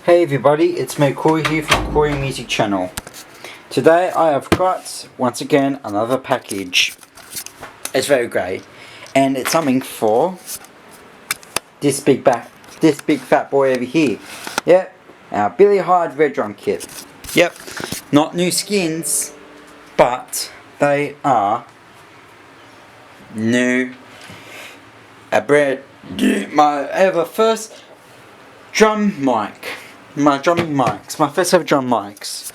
Hey everybody, it's me Corey here from Corey Music Channel. Today I have got, once again, another package. It's very great. And it's something for this big fat boy over here. Yep, our Billy Hyde Red Drum Kit. Yep, not new skins, but they are new. I have a first drum mic. My drumming mics, my first ever drum mics,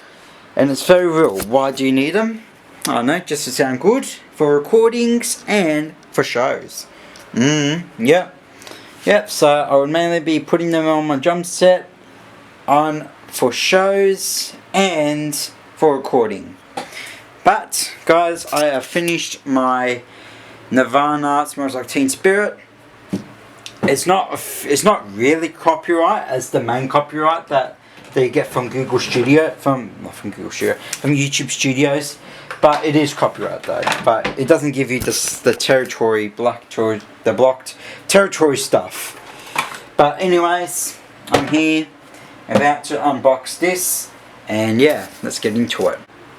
and it's very real. Why do you need them? I don't know, just to sound good for recordings and for shows. Yep. So I would mainly be putting them on my drum set, on for shows and for recording. But guys, I have finished my Nirvana Smells Like Teen Spirit. It's not really copyright as the main copyright that they get from YouTube Studios, but it is copyright though. But it doesn't give you the blocked territory stuff. But anyways, I'm here about to unbox this, and yeah, let's get into it.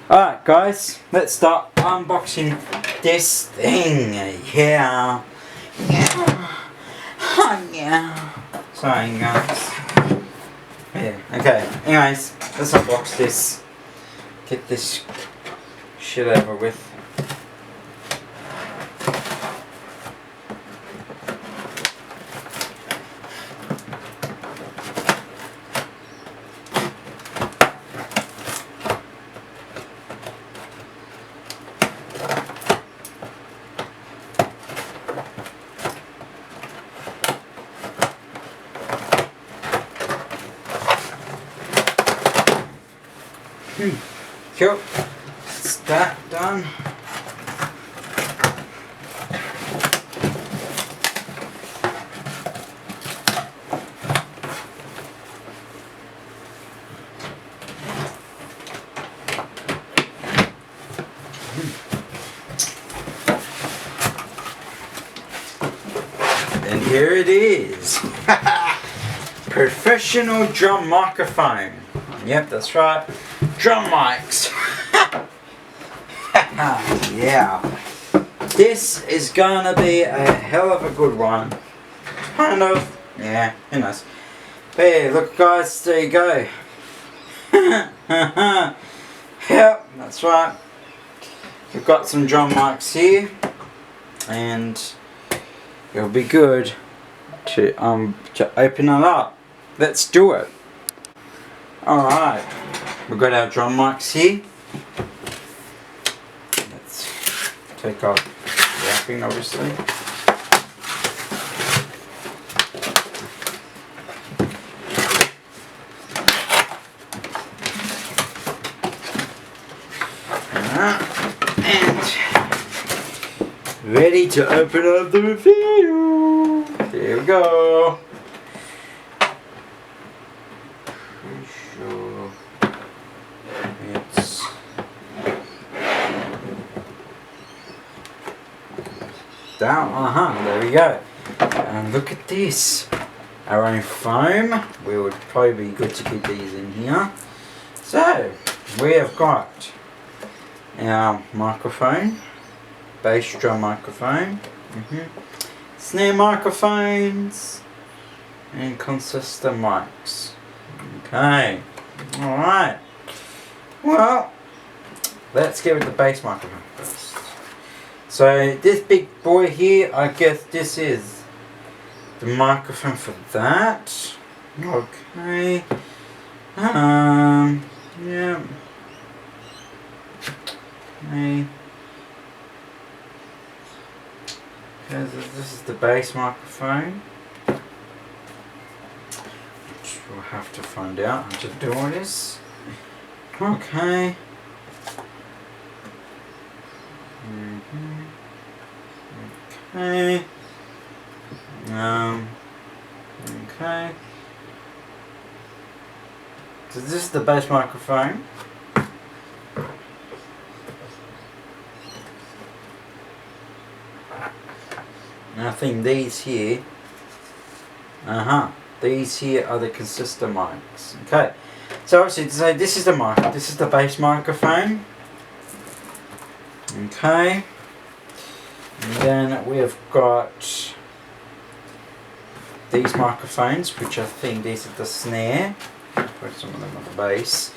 Alright guys, let's start unboxing this thing. Yeah. Oh yeah. Sorry guys. Yeah, okay. Anyways, let's unbox this. Get this shit over with. Cool. That's that done. And here it is. Professional drum microphone. Yep, that's right. Drum mics. Yeah. This is gonna be a hell of a good one. Kind of. Yeah, who knows. But yeah, look guys, there you go. Yep, that's right. We've got some drum mics here, and it'll be good to open it up. Let's do it. Alright, we've got our drum mics here. Let's take off the wrapping, obviously. And ready to open up the review. Here we go. Down, there we go. And look at this. Our own foam. We would probably be good to keep these in here. So, we have got our microphone. Bass drum microphone. Snare microphones. And consistent mics. Okay. Alright. Well, let's get with the bass microphone first. So this big boy here, I guess this is the microphone for that. Okay. Yeah. Okay. This is the bass microphone. Which we'll have to find out how to do all this. Okay. Okay. Okay. So this is the bass microphone. And I think these here. These here are the consistent mics. Okay, so obviously so this is the mic. This is the bass microphone. Okay, and then we have got these microphones, which I think these are the snare. Put some of them on the bass.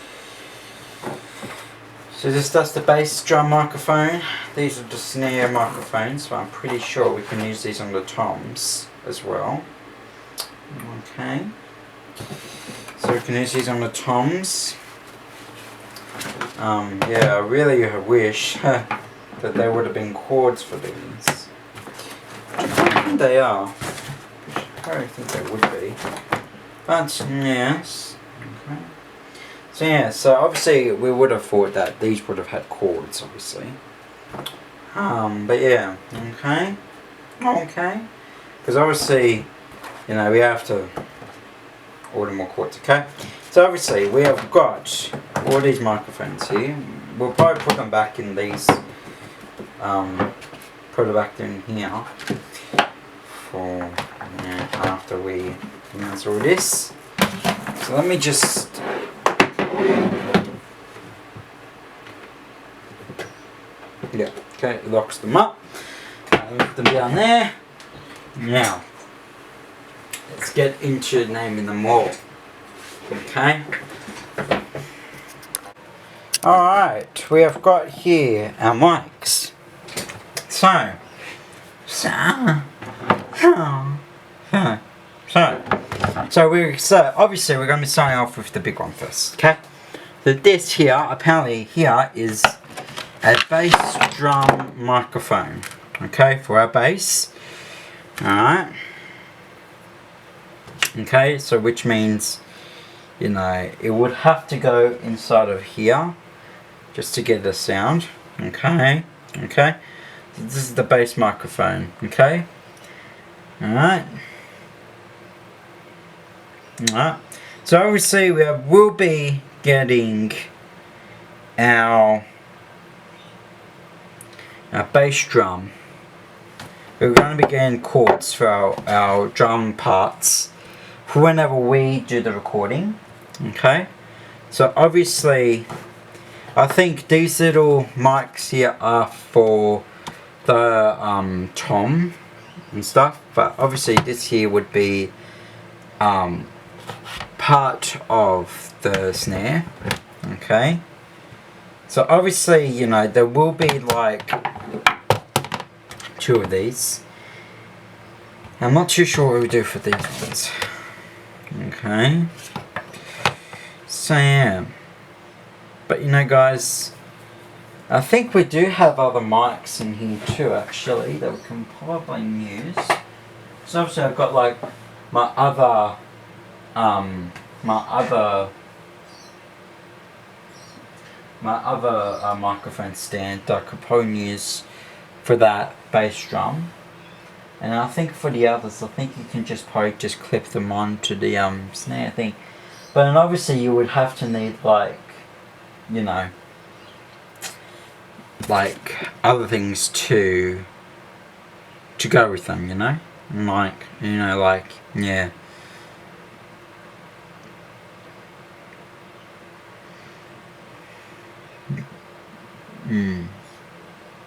So that's the bass drum microphone. These are the snare microphones, so I'm pretty sure we can use these on the toms as well. Okay. So we can use these on the toms. Yeah, I really wish that there would have been chords for these. I don't think they are. I don't think they would be. But yes. Okay. So yeah, so obviously we would have thought that these would have had chords, obviously. But yeah, okay. Okay. Because obviously, you know, we have to order more chords, okay? So obviously we have got all these microphones here. We'll probably put them back in these, put it back in here for after we answer all this. So let me just yeah, okay, it locks them up. Lift them down there. Now let's get into naming them all. Okay. Alright, we have got here our mics. So obviously we're going to be starting off with the big one first, okay? So this here, apparently here is a bass drum microphone, okay, for our bass. Alright. Okay, so which means, you know, it would have to go inside of here just to get the sound. Okay, okay. So this is the bass microphone, okay? Alright. Alright. So obviously we will be getting our bass drum. We're going to be getting chords for our drum parts for whenever we do the recording. Okay, so obviously I think these little mics here are for the tom and stuff, but obviously this here would be part of the snare. Okay, so obviously, you know, there will be like 2 of these. I'm not too sure what we do for these ones. Okay, so yeah, but you know guys, I think we do have other mics in here too actually that we can probably use. So obviously I've got like my other microphone stand that I could probably use for that bass drum. And I think for the others, I think you can just probably just clip them onto the snare thing. But then obviously you would have to need like, you know, like other things to go with them, you know? Like, you know, like, yeah.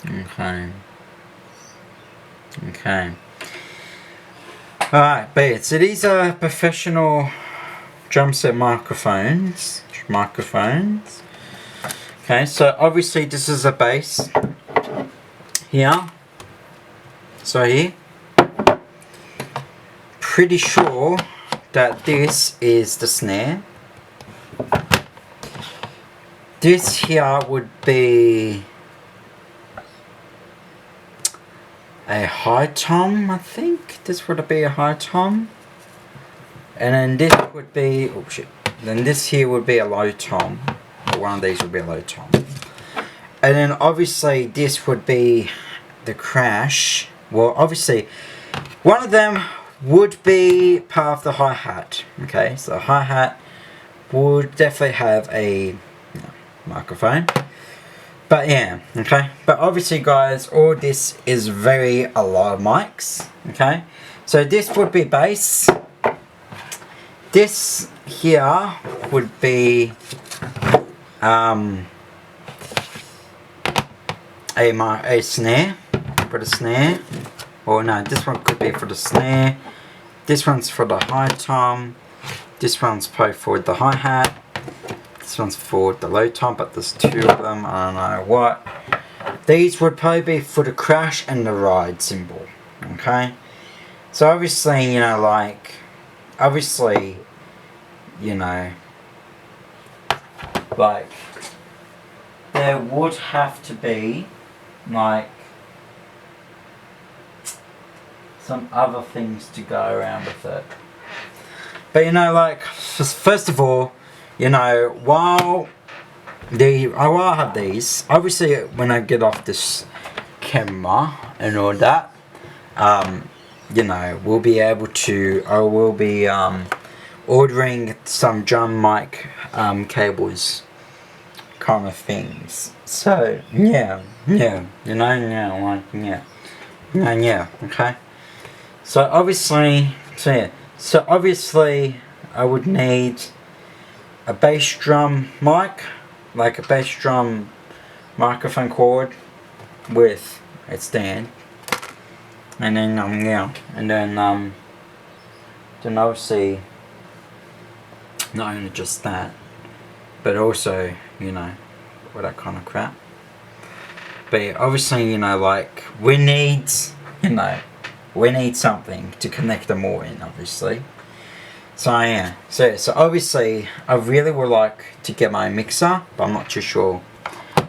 Okay. Okay. Alright, but yeah, so these are professional drum set microphones. Okay, so obviously this is a bass here. So here. Pretty sure that this is the snare. This here would be a high tom, I think. This would be a high tom. And then this would be, oh shit. Then this here would be a low tom. One of these would be a low tom. And then obviously this would be the crash. Well, obviously one of them would be part of the hi-hat. Okay, so the hi-hat would definitely have a microphone. But yeah, okay. But obviously guys, all this is a lot of mics. Okay. So this would be bass. this here would be a snare, for the snare. Or no, this one could be for the snare. This one's for the high tom. This one's probably for the hi-hat. This one's for the low tom, but there's two of them, I don't know what. These would probably be for the crash and the ride cymbal. Okay? So obviously, you know, like, you know, like, there would have to be, like, some other things to go around with it. But you know, like, first of all, you know, while I have these, obviously when I get off this camera and all that, you know, we'll be able to, I will be ordering some drum mic cables kind of things. So yeah, you know, okay. So obviously, I would need a bass drum mic, like a bass drum microphone cord with a stand, and then then obviously not only just that, but also, you know, all that kind of crap. But obviously, you know, like, we need something to connect them all in, obviously. So yeah, so obviously I really would like to get my mixer, but I'm not too sure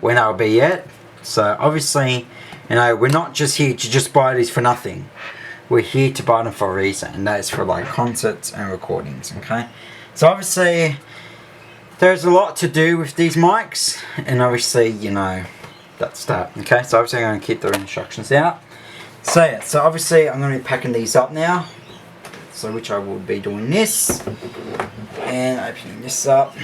when I'll be yet. So obviously, you know, we're not just here to just buy these for nothing. We're here to buy them for a reason, and that is for like concerts and recordings, okay? So obviously, there's a lot to do with these mics, and obviously, you know, that's that, okay? So obviously I'm going to keep the instructions out. So yeah, so obviously I'm going to be packing these up now. So which I will be doing this. And opening this up.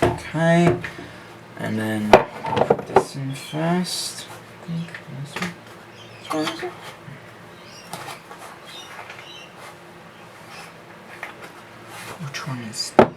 Okay. And then put this in first. Which one is that one?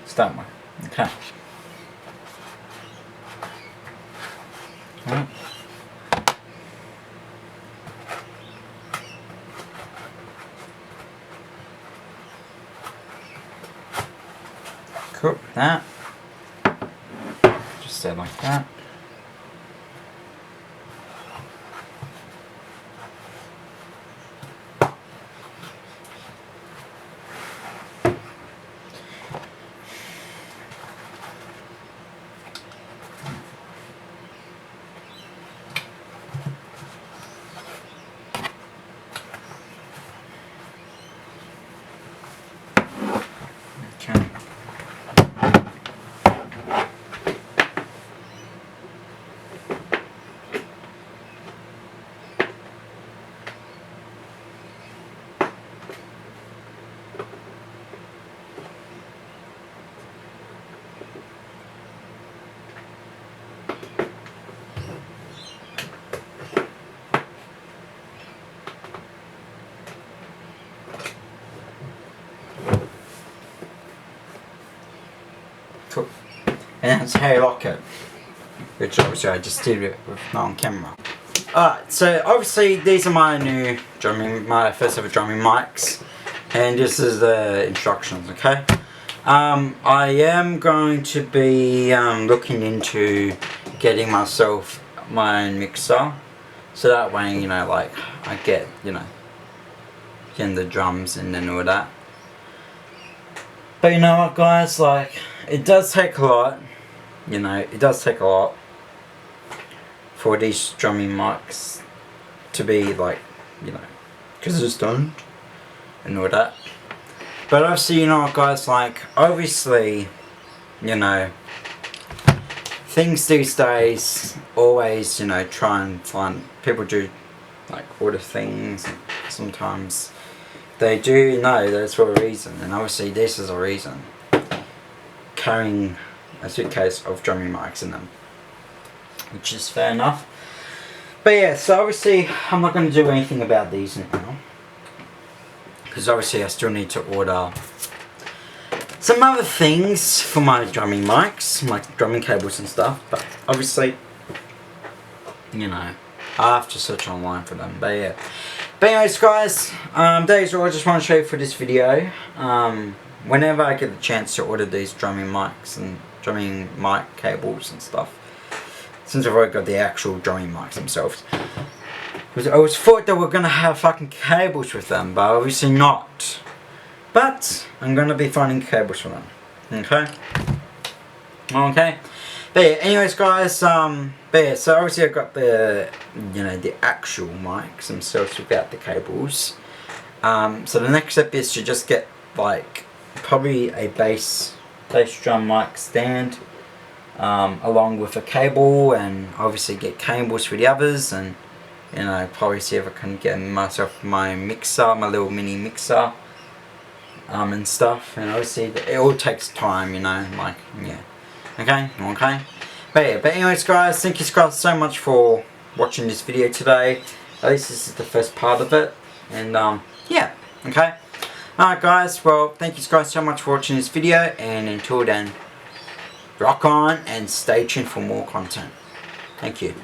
It's that one. Okay. Right. Cook that. Just stay like that. and that's how you lock it. Which obviously I just did it with not on camera. Alright, so obviously these are my new my first ever drumming mics, and this is the instructions, okay? I am going to be looking into getting myself my own mixer, so that way, you know, like I get, you know, getting the drums and then all that. But you know what, guys, like it does take a lot, you know, it does take a lot for these drumming mics to be like, you know, because it's don't and all that. But obviously, you know what, guys, like obviously, you know, things these days always, you know, try and find, people do like order things, and sometimes they do know that's for a reason, and obviously this is a reason, carrying a suitcase of drumming mics in them, which is fair enough. But yeah, so obviously I'm not going to do anything about these now, because obviously I still need to order some other things for my drumming mics, like drumming cables and stuff, but obviously, you know, I have to search online for them. But yeah, but anyways, guys, that is all I just want to show you for this video. Whenever I get the chance to order these drumming mics and drumming mic cables and stuff, since I've already got the actual drumming mics themselves, because I always thought that we're gonna have fucking cables with them, but obviously not. But I'm gonna be finding cables for them. Okay. Okay. But yeah, anyways, guys, but yeah, so obviously I've got the, you know, the actual mics themselves without the cables. So the next step is to just get like probably a bass drum mic stand, along with a cable, and obviously get cables for the others, and you know, probably see if I can get myself my mixer, my little mini mixer, and stuff. And obviously it all takes time, you know, like, yeah. Okay. But yeah, but anyways, guys, thank you guys so much for watching this video today. At least this is the first part of it, and yeah. Okay. Alright, guys, well, thank you guys so much for watching this video, and until then, rock on and stay tuned for more content. Thank you.